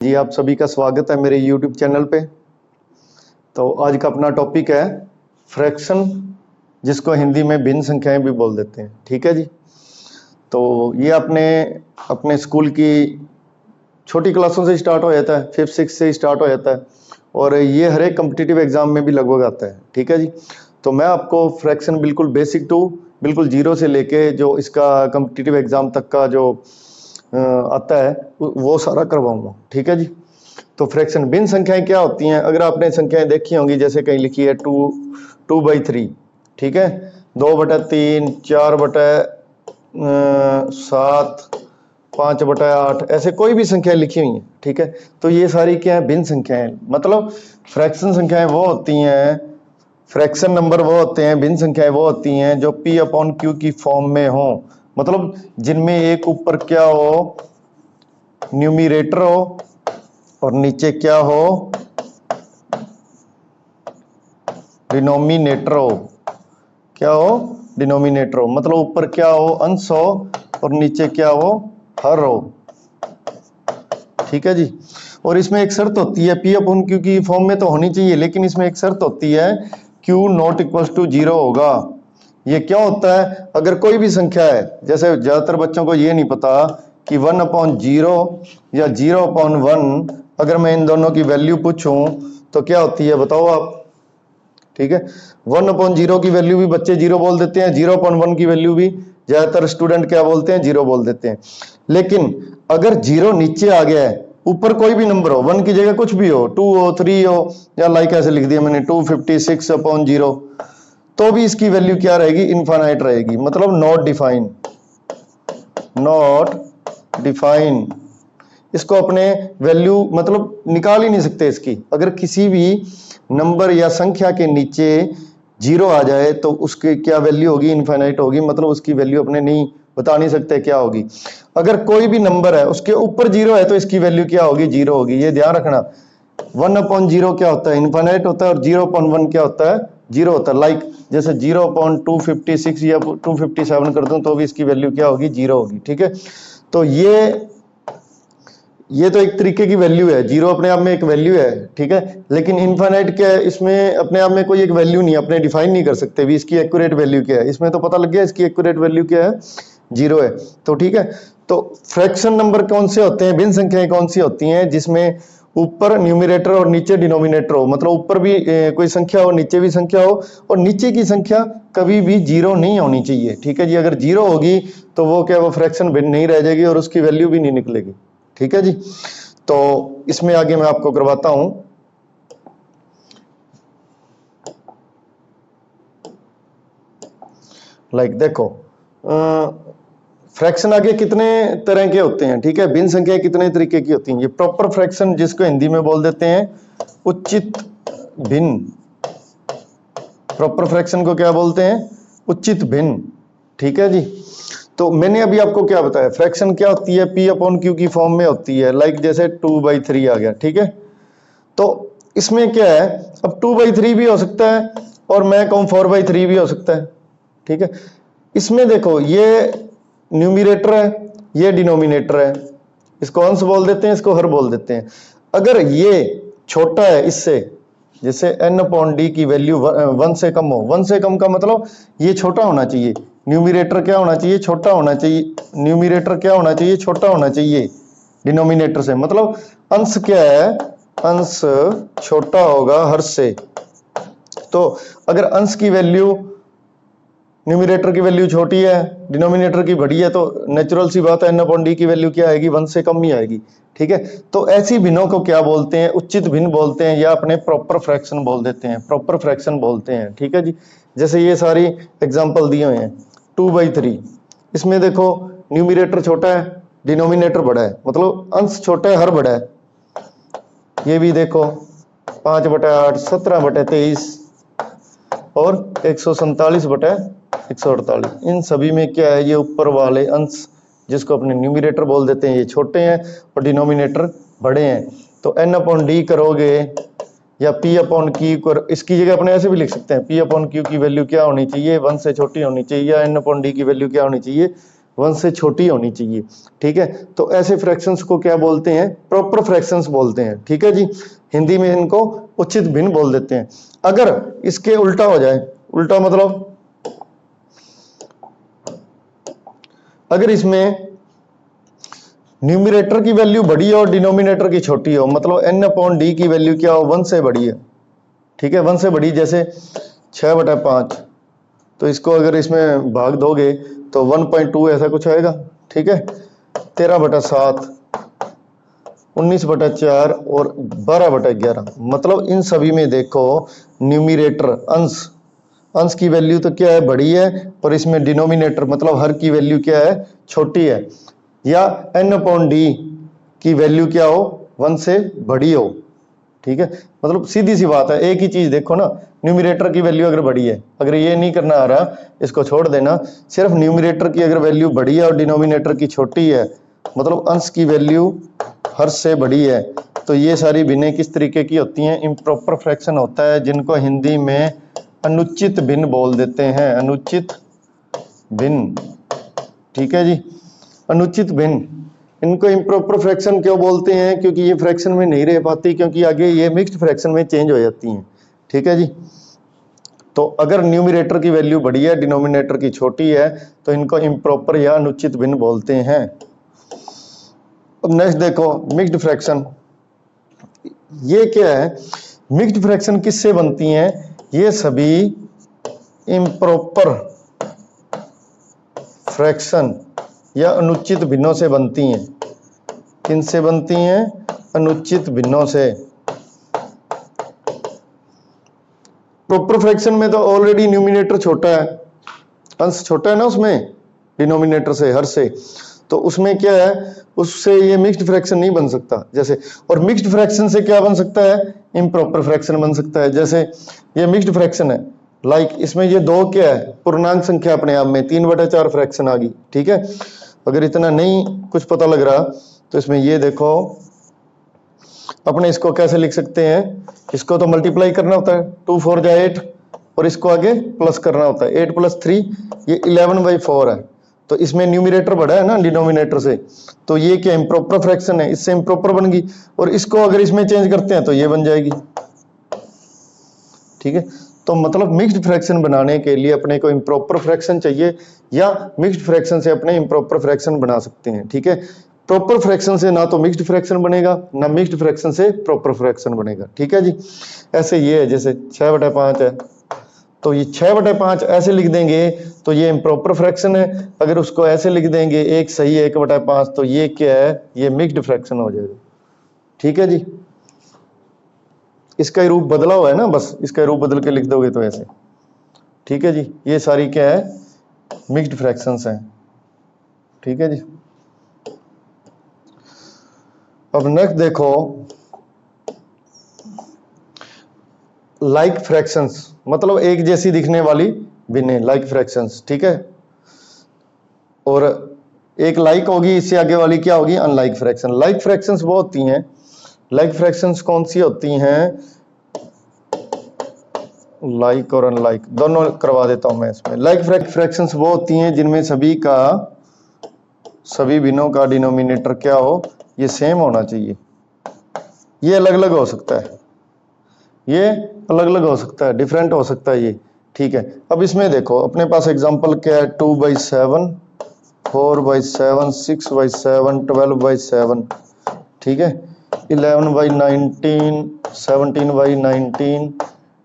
जी, आप सभी का स्वागत है मेरे YouTube चैनल पे। तो आज का अपना टॉपिक है फ्रैक्शन, जिसको हिंदी में भिन्न संख्याएं भी बोल देते हैं। ठीक है जी। तो ये आपने अपने स्कूल की छोटी क्लासों से स्टार्ट हो जाता है, 5th 6th से स्टार्ट हो जाता है और ये हर एक कम्पिटिटिव एग्जाम में भी लगभग आता है। ठीक है जी। तो मैं आपको फ्रैक्शन बिल्कुल बेसिक टू बिल्कुल जीरो से लेके जो इसका कम्पिटिटिव एग्जाम तक का जो आता है वो सारा करवाऊंगा। ठीक है जी। तो फ्रैक्शन भिन्न संख्याएं क्या होती हैं? अगर आपने संख्याएं देखी होंगी, जैसे कहीं लिखी है 2/3, ठीक है, 2/3, 4/7, 5/8, ऐसे कोई भी संख्या लिखी हुई है। ठीक है। तो ये सारी क्या है? भिन्न संख्याएं। मतलब फ्रैक्शन संख्याएं वो होती हैं, फ्रैक्शन नंबर वो होते हैं, भिन्न संख्याएं वो होती हैं जो P/Q की फॉर्म में हो। मतलब जिनमें एक ऊपर क्या हो, न्यूमिरेटर हो, और नीचे क्या हो, डिनोमिनेटर हो। क्या हो? डिनोमिनेटर हो। मतलब ऊपर क्या हो? अंश हो, और नीचे क्या हो? हर हो। ठीक है जी। और इसमें एक शर्त होती है, P/Q की फॉर्म में तो होनी चाहिए, लेकिन इसमें एक शर्त होती है, Q नॉट इक्वल टू 0 होगा। ये क्या होता है? अगर कोई भी संख्या है, जैसे ज्यादातर बच्चों को ये नहीं पता कि 1/0 या 0/1, अगर मैं इन दोनों की वैल्यू पूछूं तो क्या होती है, बताओ आप। ठीक है। 1/0 की वैल्यू भी बच्चे 0 बोल देते हैं, 0/1 की वैल्यू भी ज्यादातर स्टूडेंट क्या बोलते हैं? 0 बोल देते हैं। लेकिन अगर 0 नीचे आ गया है, ऊपर कोई भी नंबर हो, 1 की जगह कुछ भी हो, 2 हो, 3 हो, या लाइक ऐसे लिख दिया मैंने 256/0, तो भी इसकी वैल्यू क्या रहेगी? इनफाइनाइट रहेगी। मतलब नॉट डिफाइन, नॉट डिफाइन। इसको अपने वैल्यू मतलब निकाल ही नहीं सकते इसकी। अगर किसी भी नंबर या संख्या के नीचे 0 आ जाए तो उसकी क्या वैल्यू होगी? इनफाइनाइट होगी। मतलब उसकी वैल्यू अपने नहीं बता नहीं सकते क्या होगी। अगर कोई भी नंबर है उसके ऊपर 0 है तो इसकी वैल्यू क्या होगी? 0 होगी। ये ध्यान रखना। 1/0 क्या होता है? इनफाइनाइट होता है, और 0/1 क्या होता है? 0 होता है। लाइक जैसे 0.256 या 257 कर दूं तो भी इसकी वैल्यू क्या होगी? 0 होगी। ठीक है। तो ये तो एक तरीके की वैल्यू है, 0 अपने आप में एक वैल्यू है। ठीक है। लेकिन इनफाइनाइट क्या है? इसमें अपने आप में कोई एक वैल्यू नहीं है, अपने डिफाइन नहीं कर सकते भी इसकी एक्यूरेट वैल्यू क्या है। इसमें तो पता लग गया इसकी एक्यूरेट वैल्यू क्या है? 0 है। तो ठीक है। तो फ्रैक्शन नंबर कौन से होते हैं, भिन्न संख्याएं कौन सी होती हैं जिसमें ऊपर न्यूमिनेटर और नीचे डिनोमिनेटर हो? मतलब ऊपर भी कोई संख्या हो, नीचे भी संख्या हो, और नीचे की संख्या कभी भी 0 नहीं होनी चाहिए। ठीक है जी। अगर 0 होगी तो वो क्या, वो फ्रैक्शन भिन्न नहीं रह जाएगी और उसकी वैल्यू भी नहीं निकलेगी। ठीक है जी। तो इसमें आगे मैं आपको करवाता हूं। लाइक देखो, फ्रैक्शन आगे कितने तरह के होते हैं? ठीक है। भिन्न संख्या कितने तरीके की होती हैं? ये प्रॉपर फ्रैक्शन, जिसको हिंदी में बोल देते हैं उचित भिन्न। प्रॉपर फ्रैक्शन को क्या बोलते हैं? उचित भिन्न। ठीक है जी। तो मैंने अभी आपको क्या बताया, फ्रैक्शन क्या होती है? P/Q की फॉर्म में होती है। लाइक जैसे 2/3 आ गया। ठीक है। तो इसमें क्या है, अब 2/3 भी हो सकता है, और मैं कहूं 4/3 भी हो सकता है। ठीक है। इसमें देखो, ये न्यूमिरेटर है, ये डिनोमिनेटर है। इसको अंश बोल देते हैं, इसको हर बोल देते हैं। अगर ये छोटा है इससे, जैसे n/d की वैल्यू 1 से कम हो, 1 से कम का मतलब ये छोटा होना चाहिए। न्यूमिरेटर क्या होना चाहिए? छोटा होना चाहिए। न्यूमिरेटर क्या होना चाहिए? छोटा होना चाहिए डिनोमिनेटर से। मतलब अंश क्या है? अंश छोटा होगा हर से। तो अगर अंश की वैल्यू, न्यूमिरेटर की वैल्यू छोटी है, डिनोमिनेटर की बड़ी है, तो नेचुरल सी बात है n/d की वैल्यू क्या आएगी? 1 से कम ही आएगी। ठीक है। तो ऐसी भिन्नों को क्या बोलते हैं? उचित भिन्न बोलते हैं, या अपने प्रॉपर फ्रैक्शन बोल देते हैं, प्रॉपर फ्रैक्शन बोलते हैं। ठीक है जी। जैसे ये सारी एग्जांपल दिए हुए हैं। 2/3, इसमें देखो न्यूमिरेटर छोटा है, डिनोमिनेटर बड़ा है, मतलब अंश छोटा है, हर बड़ा है। ये भी देखो 5/8, 17/23 और 147/148। इन सभी में क्या है? ये ऊपर वाले अंश, जिसको अपने न्यूमिरेटर बोल देते हैं, ये छोटे हैं, और डिनोमिनेटर बड़े हैं। तो n/d करोगे, या P/Q कर, इसकी जगह अपने ऐसे भी लिख सकते हैं, P/Q की वैल्यू क्या होनी चाहिए? 1 से छोटी होनी चाहिए, या n/d की वैल्यू क्या होनी चाहिए? 1 से छोटी होनी चाहिए, ठीक है। तो ऐसे फ्रैक्शंस को क्या बोलते हैं, प्रॉपर फ्रैक्शंस बोलते हैं, ठीक है जी। हिंदी में इनको उचित भिन्न बोल देते हैं। अगर इसके उल्टा हो जाए, उल्टा मतलब अगर इसमें न्यूमरेटर की वैल्यू बड़ी हो और डिनोमिनेटर की छोटी हो, मतलब n/d की वैल्यू क्या हो, 1 से बड़ी है, ठीक है, 1 से बड़ी, जैसे 6/5, तो इसको अगर इसमें भाग दोगे तो 1.2 ऐसा कुछ आएगा, ठीक है। 13/7, 19/4 और 12/11, मतलब इन सभी में देखो न्यूमरेटर अंश की वैल्यू तो क्या है, बड़ी है, और इसमें डिनोमिनेटर मतलब हर की वैल्यू क्या है, छोटी है, या n/d की वैल्यू क्या हो, 1 से बड़ी हो, ठीक है। मतलब सीधी सी बात है, एक ही चीज देखो ना, न्यूमरेटर की वैल्यू अगर बड़ी है, अगर ये नहीं करना आ रहा इसको छोड़ देना, सिर्फ न्यूमरेटर की अगर वैल्यू बड़ी है और डिनोमिनेटर की छोटी है, मतलब अंश की वैल्यू हर से बड़ी है, तो ये सारी भिन्नें किस तरीके की होती हैं, इम्प्रॉपर फ्रैक्शन होता है, जिनको हिंदी में अनुचित भिन्न बोल देते हैं, अनुचित भिन्न, ठीक है जी। अनुचित भिन्न, इनको इम्प्रॉपर फ्रैक्शन क्यों बोलते हैं, क्योंकि ये फ्रैक्शन में नहीं रह पाती, क्योंकि आगे ये मिक्स्ड फ्रैक्शन में चेंज हो जाती हैं, ठीक है जी। तो अगर न्यूमरेटर की वैल्यू बड़ी है, डिनोमिनेटर की छोटी है, तो इनको इम्प्रॉपर या अनुचित भिन्न बोलते हैं। अब नेक्स्ट देखो मिक्स्ड फ्रैक्शन, ये क्या है, मिक्स्ड फ्रैक्शन किससे बनती हैं, ये सभी इम्प्रॉपर फ्रैक्शन या अनुचित भिन्नों से बनती हैं। किनसे बनती हैं, अनुचित भिन्नों से। प्रॉपर फ्रैक्शन में तो ऑलरेडी न्यूमरेटर छोटा है, अंश छोटा है ना उसमें डिनोमिनेटर से, हर से, तो उसमें क्या है, उससे ये मिक्स्ड फ्रैक्शन नहीं बन सकता जैसे। और मिक्स्ड फ्रैक्शन से क्या बन सकता है, इम्प्रॉपर फ्रैक्शन बन सकता है। जैसे ये मिक्स्ड फ्रैक्शन है, लाइक इसमें ये दो क्या है, पूर्णांक संख्या अपने आप में 3/4 फ्रैक्शन आ गई, ठीक है। अगर इतना नहीं कुछ पता लग रहा तो इसमें ये देखो, अपने इसको कैसे लिख सकते हैं, इसको तो मल्टीप्लाई करना होता है, 2 4 जा 8, और इसको आगे प्लस करना होता है, 8 + 3 ये 11/4 है। तो इसमें न्यूमरेटर बड़ा है ना डिनोमिनेटर से, तो ये क्या इम्प्रॉपर फ्रैक्शन है, इससे इम्प्रॉपर बन गई, और इसको अगर इसमें चेंज करते हैं तो ये बन जाएगी, ठीक है। तो मतलब मिक्स्ड फ्रैक्शन बनाने के लिए अपने को इम्प्रॉपर फ्रैक्शन चाहिए, या मिक्स्ड फ्रैक्शन से अपने इम्प्रॉपर फ्रैक्शन बना सकते हैं, ठीक है। प्रॉपर फ्रैक्शन से ना तो मिक्स्ड फ्रैक्शन बनेगा, ना मिक्स्ड फ्रैक्शन से प्रॉपर फ्रैक्शन बनेगा, ठीक है जी। ऐसे ये है, जैसे 6/5 है, तो ये 6/5 ऐसे लिख देंगे तो ये इम्प्रॉपर फ्रैक्शन है, अगर उसको ऐसे लिख देंगे 1 सही 1/5, तो ये क्या है, ये मिक्स्ड फ्रैक्शन हो जाएगा, ठीक है जी। इसका रूप बदला हुआ है ना, बस इसका रूप बदल के लिख दोगे तो ऐसे, ठीक है जी। ये सारी क्या है, मिक्स्ड फ्रैक्शंस हैं, ठीक है जी। अब नेक्स्ट देखो लाइक फ्रैक्शंस, मतलब एक जैसी दिखने वाली भिन्न लाइक फ्रैक्शंस, ठीक है। और एक लाइक होगी, इससे आगे वाली क्या होगी, अनलाइक फ्रैक्शन। लाइक फ्रैक्शंस वो होती हैं, लाइक फ्रैक्शंस कौन सी होती हैं, लाइक और अनलाइक दोनों करवा देता हूं मैं इसमें। लाइक फ्रैक्शंस वो होती हैं जिनमें सभी भिन्नों का डिनोमिनेटर क्या हो, ये सेम होना चाहिए। ये अलग अलग हो सकता है, ये अलग अलग हो सकता है, डिफरेंट हो सकता है ये, ठीक है। अब इसमें देखो अपने पास एग्जांपल क्या है, 2/7, 4/7, 6/7, 12/7, ठीक है, 11/19, 17/19,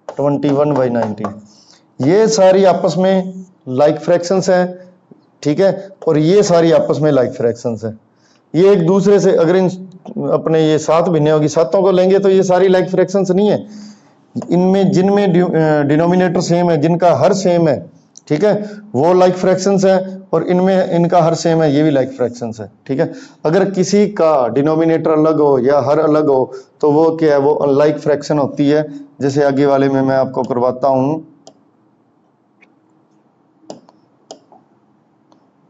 21/19, ये सारी आपस में लाइक फ्रैक्शंस हैं, ठीक है। और ये सारी आपस में लाइक फ्रैक्शंस हैं, ये एक दूसरे से, अगर इन अपने ये 7 भिन्न होगी, 7 को लेंगे तो ये सारी लाइक फ्रैक्शंस नहीं है। इनमें जिनमें डिनोमिनेटर सेम है, जिनका हर सेम है, ठीक है, वो लाइक फ्रैक्शंस है, और इनमें इनका हर सेम है, ये भी लाइक फ्रैक्शंस है, ठीक है। अगर किसी का डिनोमिनेटर अलग हो या हर अलग हो तो वो क्या है, वो अनलाइक फ्रैक्शन होती है। जैसे आगे वाले में मैं आपको करवाता हूं,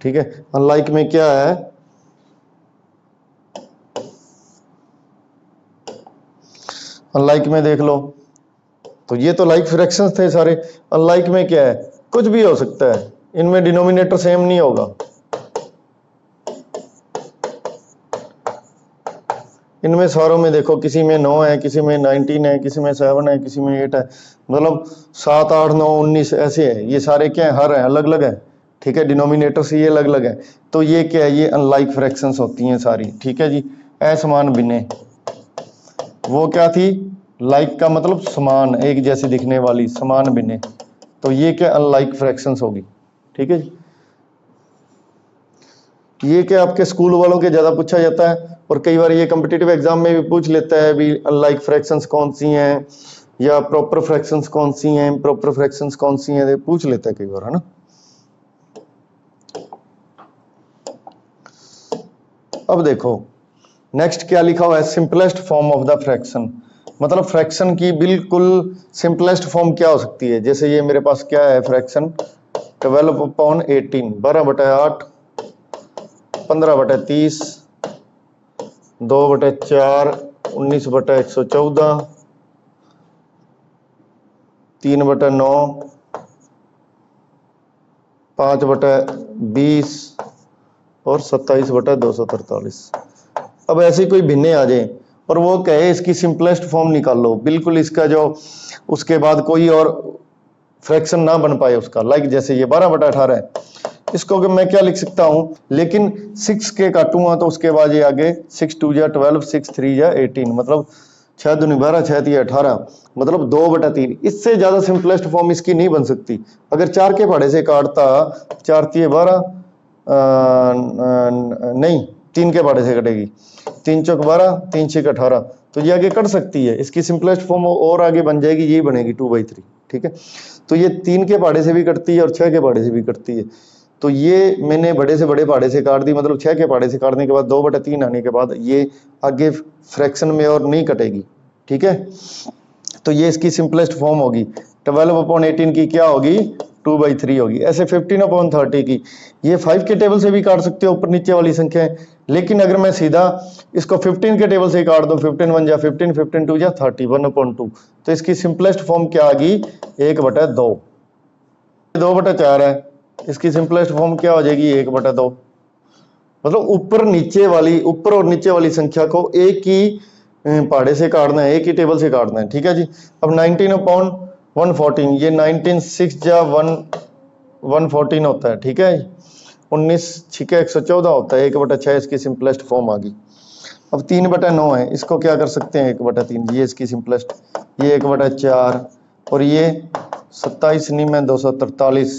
ठीक है। अनलाइक में क्या है, अनलाइक में देख लो, तो ये तो लाइक फ्रैक्शंस थे सारे। अनलाइक में क्या है, कुछ भी हो सकता है, इनमें डिनोमिनेटर सेम नहीं होगा, इनमें सारों में देखो किसी में 9 है, किसी में 19 है, किसी में 7 है, किसी में 8 है, मतलब 7, 8, 9, 19 ऐसे है। ये सारे क्या है, हर है, अलग अलग है, ठीक है, डिनोमिनेटर से ये अलग अलग है। तो ये क्या है, ये अनलाइक फ्रैक्शंस होती हैं सारी, ठीक है जी। असमान भिन्नें, वो क्या थी, लाइक का मतलब समान, एक जैसी दिखने वाली, समान भिन्नें, तो ये क्या अनलाइक फ्रैक्शंस होगी, ठीक है जी। ये क्या आपके स्कूल वालों के ज्यादा पूछा जाता है, और कई बार ये कॉम्पिटिटिव एग्जाम में भी पूछ लेता है भी अनलाइक फ्रैक्शंस कौन सी हैं, या प्रॉपर फ्रैक्शंस कौन सी हैं, प्रॉपर फ्रैक्शंस कौन सी हैं, पूछ लेता है कई बार, है ना। अब देखो नेक्स्ट क्या लिखा हुआ है, simplest form of the fraction, मतलब फ्रैक्शन की बिल्कुल सिंपलेस्ट फॉर्म क्या हो सकती है। जैसे ये मेरे पास क्या है फ्रैक्शन, 12/18, 12/8, 15/30, 2/4, 19/114, 3/9, 5/20 और 27/243। अब ऐसी कोई भिन्ने आ जाए और वो कहे इसकी सिंपलेस्ट फॉर्म निकालो, बिल्कुल इसका जो उसके बाद कोई और फ्रैक्शन ना बन पाए उसका, लाइक जैसे ये 12/18 है, इसको मैं क्या लिख सकता हूं, लेकिन 6 के काटूंगा तो उसके बाद ये आगे 6 2 या 12, 6 3 या 18, मतलब 6 दूनी 12, 6 3 18, मतलब 2/3। इससे ज्यादा सिंपलेस्ट फॉर्म इसकी नहीं बन सकती। अगर 4 के पहाड़े से काटता, 4 3 12, नहीं 3 के पहाड़े से कटेगी, 3 चौक 12, 3 6 18, तो ये आगे कट सकती है। इसकी सिंपलेस्ट फॉर्म और आगे बन जाएगी, यही बनेगी 2/3, ठीक है। तो ये 3 के पहाड़े से भी कटती है और 6 के पहाड़े से भी कटती है। तो ये मैंने बड़े से बड़े पहाड़े से काट दी, मतलब 6 के पहाड़े से काटने के बाद 2/3 आने के बाद ये आगे फ्रैक्शन में और नहीं कटेगी, ठीक है। तो ये इसकी सिंपलेस्ट फॉर्म होगी। 12/18 की क्या होगी, 2/3 होगी। ऐसे 15/30 की ये 5 के टेबल से भी काट सकते हो, ऊपर नीचे वाली संख्या है, लेकिन अगर मैं सीधा इसको 15 के टेबल से ही काट दूं, 15 1 जा 15, 15 2 जा 30, 1/2, तो इसकी सिंपलेस्ट फॉर्म क्या आ गई, 1/2। 2/4 है, इसकी सिंपलेस्ट फॉर्म क्या हो जाएगी, 1/2। मतलब ऊपर और नीचे वाली संख्या को एक ही पहाड़े से काटना है, एक ही टेबल से काटना है, ठीक है जी। अब 19/114, ये 19 6 जा 114 होता है, ठीक है। 19 6 114 होता है, 1/6 इसकी सिंपलेस्ट फॉर्म आ गई। अब 3/9 है, इसको क्या कर सकते हैं, 1/3, ये इसकी सिंपलेस्ट, ये 1/4 और ये 27 नहीं में 243,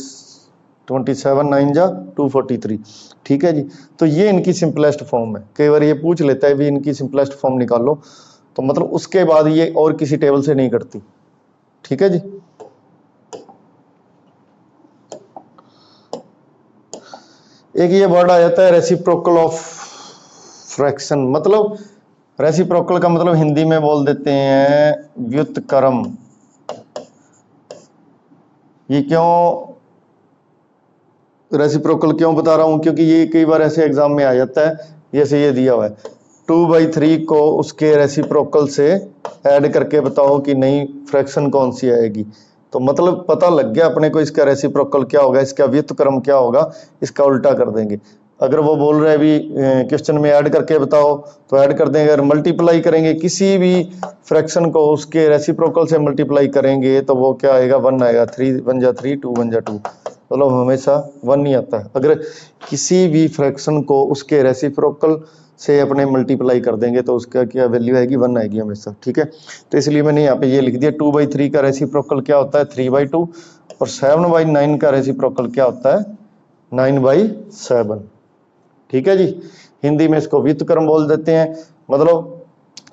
27 9 जा 243, ठीक है जी। तो ये इनकी सिंपलेस्ट फॉर्म है। कई बार ये पूछ लेता है भी इनकी सिंपलेस्ट फॉर्म निकालो, तो मतलब उसके बाद ये और किसी टेबल से नहीं करती, ठीक है जी। एक ये वर्ड आ जाता है रेसिप्रोकल ऑफ फ्रैक्शन, मतलब रेसिप्रोकल का मतलब हिंदी में बोल देते हैं व्युत्क्रम। ये क्यों रेसिप्रोकल क्यों बता रहा हूं, क्योंकि ये कई बार ऐसे एग्जाम में आ जाता है, जैसे ये दिया हुआ है 2/3 को उसके रेसिप्रोकल से ऐड करके बताओ कि नई फ्रैक्शन कौन सी आएगी। तो मतलब पता लग गया अपने को इसका रेसिप्रोकल क्या होगा, इसका व्युत्क्रम क्या होगा, इसका उल्टा कर देंगे। अगर वो बोल रहे हैं भी क्वेश्चन में ऐड करके बताओ तो ऐड कर देंगे, अगर मल्टीप्लाई करेंगे किसी भी फ्रैक्शन को उसके रेसिप्रोकल से मल्टीप्लाई करेंगे तो वो क्या आएगा, 1 आएगा। 3 1 जा 3, 2 1 जा 2, मतलब हमेशा 1 ही आता है। अगर किसी भी फ्रैक्शन को उसके रेसिप्रोकल से अपने मल्टीप्लाई कर देंगे तो उसका क्या वैल्यू आएगी, 1 आएगी हमेशा, ठीक है। तो इसलिए मैंने यहाँ पे ये लिख दिया 2/3 का रेसिप्रोकल क्या होता है, 3/2, और 7/9 का रेसिप्रोकल क्या होता है, 9/7, ठीक है जी। हिंदी में इसको व्युत्क्रम बोल देते हैं, मतलब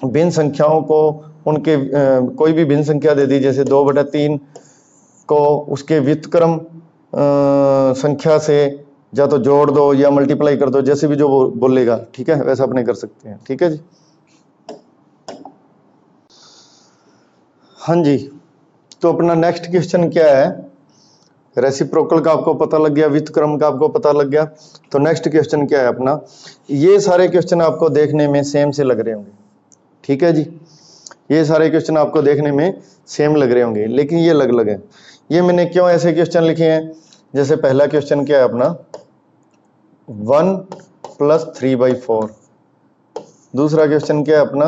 भिन्न संख्याओं को उनके कोई भी भिन्न संख्या दे दी, जैसे 2/3 को उसके व्युत्क्रम संख्या से या तो जोड़ दो या मल्टीप्लाई कर दो, जैसे भी जो बोलेगा, ठीक है, वैसा अपने कर सकते हैं, ठीक है जी। हाँ जी, तो अपना नेक्स्ट क्वेश्चन क्या है, रेसिप्रोकल का आपको पता लग गया, व्युत्क्रम का आपको पता लग गया, तो नेक्स्ट क्वेश्चन क्या है अपना। ये सारे क्वेश्चन आपको देखने में सेम से लग रहे होंगे, ठीक है जी। ये सारे क्वेश्चन आपको देखने में सेम लग रहे होंगे, लेकिन ये अलग अलग है। ये मैंने क्यों ऐसे क्वेश्चन लिखे हैं, जैसे पहला क्वेश्चन क्या है अपना, 1 + 3/4, दूसरा क्वेश्चन क्या है अपना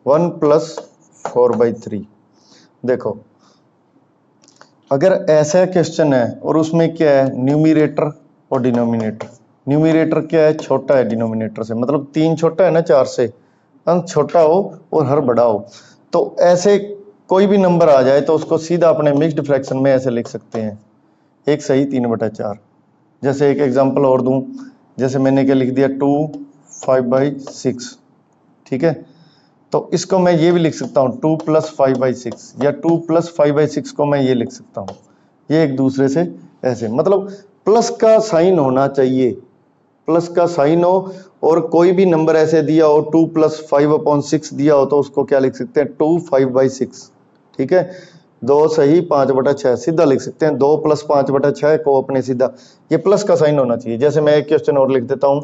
1 + 4/3। देखो अगर ऐसा क्वेश्चन है और उसमें क्या है न्यूमरेटर और डिनोमिनेटर, न्यूमरेटर क्या है छोटा है डिनोमिनेटर से, मतलब 3 छोटा है ना 4 से, अंक छोटा हो और हर बड़ा हो, तो ऐसे कोई भी नंबर आ जाए तो उसको सीधा अपने मिक्स्ड फ्रैक्शन में ऐसे लिख सकते हैं, एक सही 3/4। जैसे एक एग्जांपल और दूं, जैसे मैंने क्या लिख दिया 2 5/6, ठीक है, तो इसको मैं ये भी लिख सकता हूँ 2 + 5/6, या 2 + 5/6 को मैं ये लिख सकता हूँ, ये एक दूसरे से ऐसे, मतलब प्लस का साइन होना चाहिए, प्लस का साइन हो, और कोई भी नंबर ऐसे दिया हो 2 + 5/6 दिया हो तो उसको क्या लिख सकते हैं 2 5/6, ठीक है, 2 सही 5/6 सीधा लिख सकते हैं, 2 + 5/6 को अपने सीधा, ये प्लस का साइन होना चाहिए। जैसे मैं एक क्वेश्चन और लिख देता हूँ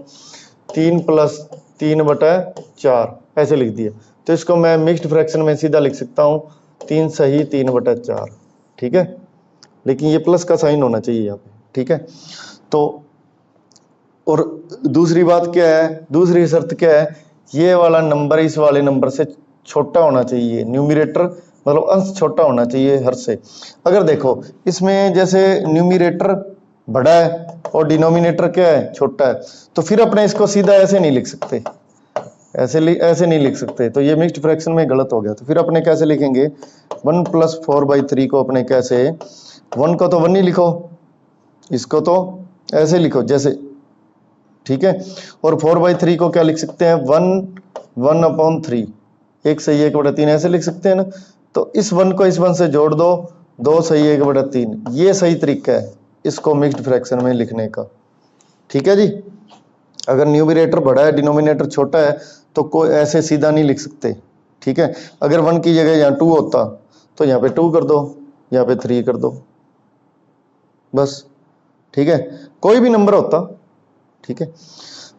3 + 3/4 ऐसे लिख दिया, तो इसको मैं मिक्स्ड फ्रैक्शन में सीधा लिख सकता हूँ 3 सही 3/4, ठीक है, लेकिन ये प्लस का साइन होना चाहिए यहाँ पे, ठीक है। तो और दूसरी बात क्या है, दूसरी शर्त क्या है, ये वाला नंबर इस वाले नंबर से छोटा होना चाहिए, न्यूमरेटर मतलब अंश छोटा होना चाहिए हर से। अगर देखो इसमें जैसे न्यूमरेटर बड़ा है और डिनोमिनेटर क्या है छोटा है, तो फिर अपने इसको सीधा ऐसे नहीं लिख सकते, ऐसे नहीं लिख सकते, तो ये मिक्स्ड फ्रैक्शन में गलत हो गया। तो फिर अपने कैसे लिखेंगे 1 + 4/3 को अपने कैसे, 1 को तो 1 ही लिखो, इसको तो ऐसे लिखो जैसे, ठीक है, और 4/3 को क्या लिख सकते हैं 1/3, एक सही 1/3 ऐसे लिख सकते हैं ना। तो इस 1 को इस 1 से जोड़ दो, 2 सही 1/3, ये सही तरीका है इसको मिक्स्ड फ्रैक्शन में लिखने का, ठीक है जी। अगर न्यूमरेटर बड़ा है डिनोमिनेटर छोटा है तो कोई ऐसे सीधा नहीं लिख सकते, ठीक है। अगर 1 की जगह यहाँ 2 होता तो यहाँ पे 2 कर दो, यहाँ पे 3 कर दो, बस, ठीक है, कोई भी नंबर होता, ठीक है।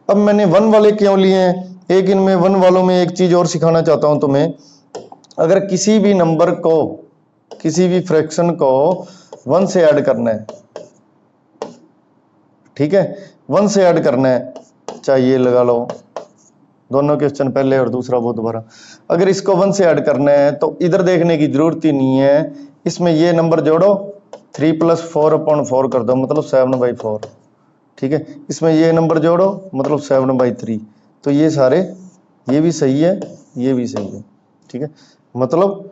अब मैंने 1 वाले क्यों लिए हैं, एक इनमें 1 वालों में एक चीज और सिखाना चाहता हूं तुम्हें, अगर किसी भी नंबर को, किसी भी फ्रैक्शन को 1 से ऐड करना है, ठीक है, 1 से ऐड करना है, चाहिए लगा लो, दोनों क्वेश्चन पहले और दूसरा वो दोबारा, अगर इसको 1 से ऐड करना है तो इधर देखने की जरूरत ही नहीं है, इसमें ये नंबर जोड़ो 3 + 4/4 कर दो, मतलब 7/4, ठीक है, इसमें ये नंबर जोड़ो मतलब 7/3, तो ये सारे, ये भी सही है, ये भी सही है, ठीक है, मतलब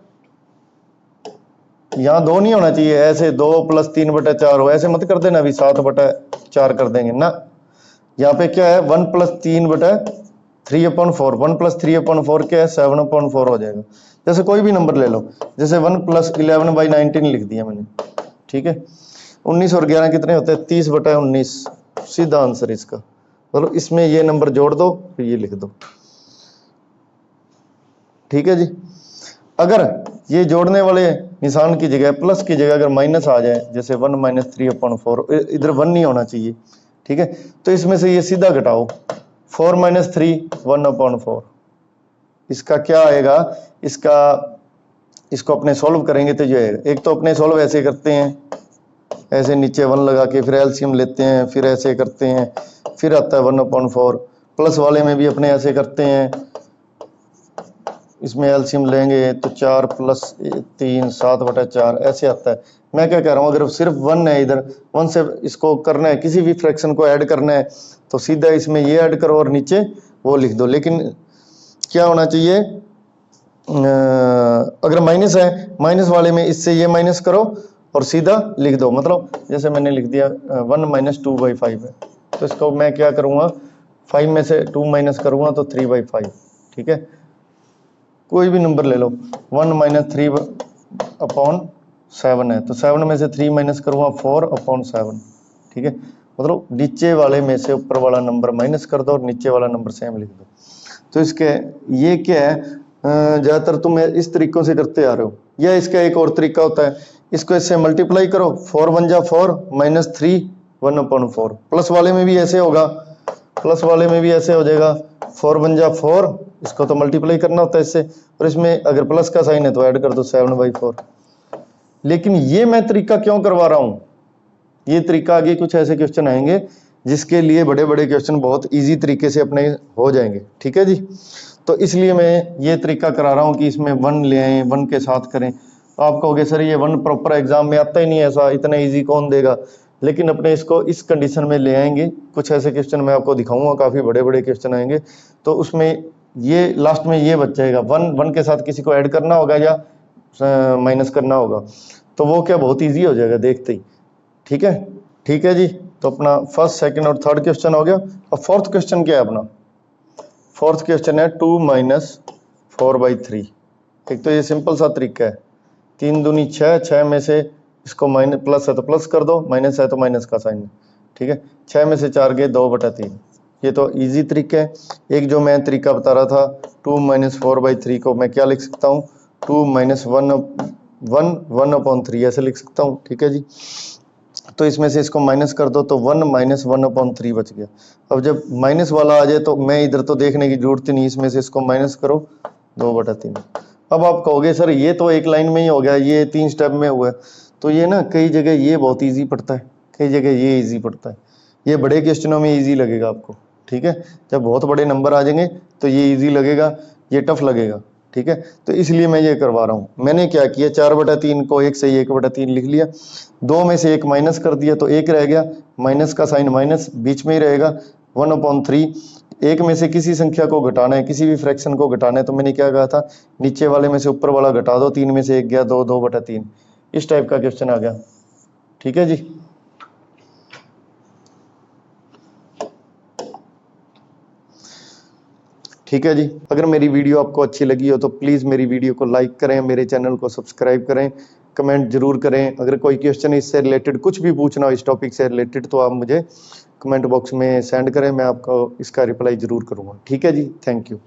यहाँ 2 नहीं होना चाहिए, ऐसे 2 + 3/4 हो, ऐसे मत कर देना अभी 7/4 कर देंगे ना, यहाँ पे क्या है 1 + 3/3/4, 1 + 3/4 क्या है 7/4 हो जाएगा। जैसे कोई भी नंबर ले लो, जैसे 1 + 11/19 लिख दिया मैंने, ठीक है, 19 और 11 कितने होते हैं 30/19, सीधा आंसर इसका, मतलब इसमें ये नंबर जोड़ दो फिर ये लिख दो, ठीक है जी। अगर ये जोड़ने वाले निशान की जगह, प्लस की जगह अगर माइनस आ जाए, जैसे 1 - 3/4, इधर 1 नहीं होना चाहिए, ठीक है, तो इसमें से ये सीधा घटाओ 4 - 3 1/4, इसका क्या आएगा, इसका, इसको अपने सोल्व करेंगे तो ये आएगा, एक तो अपने सोल्व ऐसे करते हैं, ऐसे नीचे 1 लगा के फिर एलसीएम लेते हैं, फिर ऐसे करते हैं, फिर आता है 1/4, प्लस वाले में भी अपने ऐसे करते हैं, इसमें एलसीएम लेंगे तो 4 + 3 7/4 ऐसे आता है। मैं क्या कह रहा हूँ, अगर सिर्फ 1 है इधर, 1 से इसको करना है, किसी भी फ्रैक्शन को ऐड करना है तो सीधा इसमें ये ऐड करो और नीचे वो लिख दो, लेकिन क्या होना चाहिए, अगर माइनस है, माइनस वाले में इससे ये माइनस करो और सीधा लिख दो, मतलब जैसे मैंने लिख दिया 1 - 2/5 है, तो इसको मैं क्या करूँगा 5 में से 2 माइनस करूँगा तो 3/5, ठीक है, कोई भी नंबर ले लो 1 - 3/7 है, तो 7 में से 3 माइनस करूँगा 4/7, ठीक है, मतलब नीचे वाले में से ऊपर वाला नंबर माइनस कर दो और नीचे वाला नंबर सेम लिख दो। तो इसके ये क्या है, ज़्यादातर तुम इस तरीकों से करते आ रहे हो, या इसका एक और तरीका होता है, इसको इससे मल्टीप्लाई करो, 4 × 1 = 4 - 3 1/4, प्लस वाले में भी ऐसे होगा, प्लस वाले में भी ऐसे हो जाएगा 4 × 1 = 4, इसको तो मल्टीप्लाई करना होता है इससे, और इसमें अगर प्लस का साइन है तो ऐड कर दो 7/4। लेकिन ये मैं तरीका क्यों करवा रहा हूं, ये तरीका आगे कुछ ऐसे क्वेश्चन आएंगे जिसके लिए बड़े बड़े क्वेश्चन बहुत इजी तरीके से अपने हो जाएंगे। ठीक है जी, तो इसलिए मैं ये तरीका करा रहा हूँ कि इसमें 1 ले आए, 1 के साथ करें। तो आप कहोगे सर ये 1 प्रॉपर एग्जाम में आता ही नहीं है, ऐसा इतना इजी कौन देगा, लेकिन अपने इसको इस कंडीशन में ले आएंगे। कुछ ऐसे क्वेश्चन मैं आपको दिखाऊंगा, काफी बड़े बड़े क्वेश्चन आएंगे, तो उसमें ये लास्ट में ये बच जाएगा। 1 के साथ किसी को ऐड करना होगा या माइनस करना होगा, तो वो क्या बहुत ईजी हो जाएगा देखते ही। ठीक है, ठीक है जी, तो अपना फर्स्ट, सेकंड और थर्ड क्वेश्चन हो गया। अब फोर्थ क्वेश्चन क्या है अपना? फोर्थ क्वेश्चन है 2 - 4/3। एक तो ये सिंपल सा तरीका है, 3 दूनी 6, 6 में से इसको माइनस, प्लस है तो प्लस कर दो, माइनस है तो माइनस का साइन। ठीक है, 6 में से 4 गए 2/3। ये तो इजी तरीका है। एक जो मैं तरीका बता रहा था 2 - 4/3 को मैं क्या लिख सकता हूँ, 2 - 1/3 ऐसे लिख सकता हूँ। ठीक है जी, तो इसमें से इसको माइनस कर दो तो 1 - 1/3 बच गया। अब जब माइनस वाला आ जाए तो मैं इधर तो देखने की जरूरत ही नहीं, इसमें से इसको माइनस करो 2/3। अब आप कहोगे सर ये तो एक लाइन में ही हो गया, ये 3 स्टेप में हुआ है। तो ये ना कई जगह ये बहुत इजी पड़ता है, कई जगह ये इजी पड़ता है। ये बड़े क्वेश्चनों में इजी लगेगा आपको। ठीक है, जब बहुत बड़े नंबर आ जाएंगे तो ये इजी लगेगा, ये टफ लगेगा। ठीक है, तो इसलिए मैं ये करवा रहा हूँ। मैंने क्या किया, 4/3 को 1 से 1/3 लिख लिया, 2 में से 1 माइनस कर दिया तो 1 रह गया, माइनस का साइन माइनस बीच में ही रहेगा, 1/3। 1 में से किसी संख्या को घटाना है, किसी भी फ्रैक्शन को घटाना है, तो मैंने क्या कहा था, नीचे वाले में से ऊपर वाला घटा दो, 3 में से 1 गया 2, 2/3। इस टाइप का क्वेश्चन आ गया। ठीक है जी, ठीक है जी। अगर मेरी वीडियो आपको अच्छी लगी हो तो प्लीज़ मेरी वीडियो को लाइक करें, मेरे चैनल को सब्सक्राइब करें, कमेंट जरूर करें। अगर कोई क्वेश्चन इससे रिलेटेड कुछ भी पूछना हो इस टॉपिक से रिलेटेड तो आप मुझे कमेंट बॉक्स में सेंड करें, मैं आपको इसका रिप्लाई जरूर करूँगा। ठीक है जी, थैंक यू।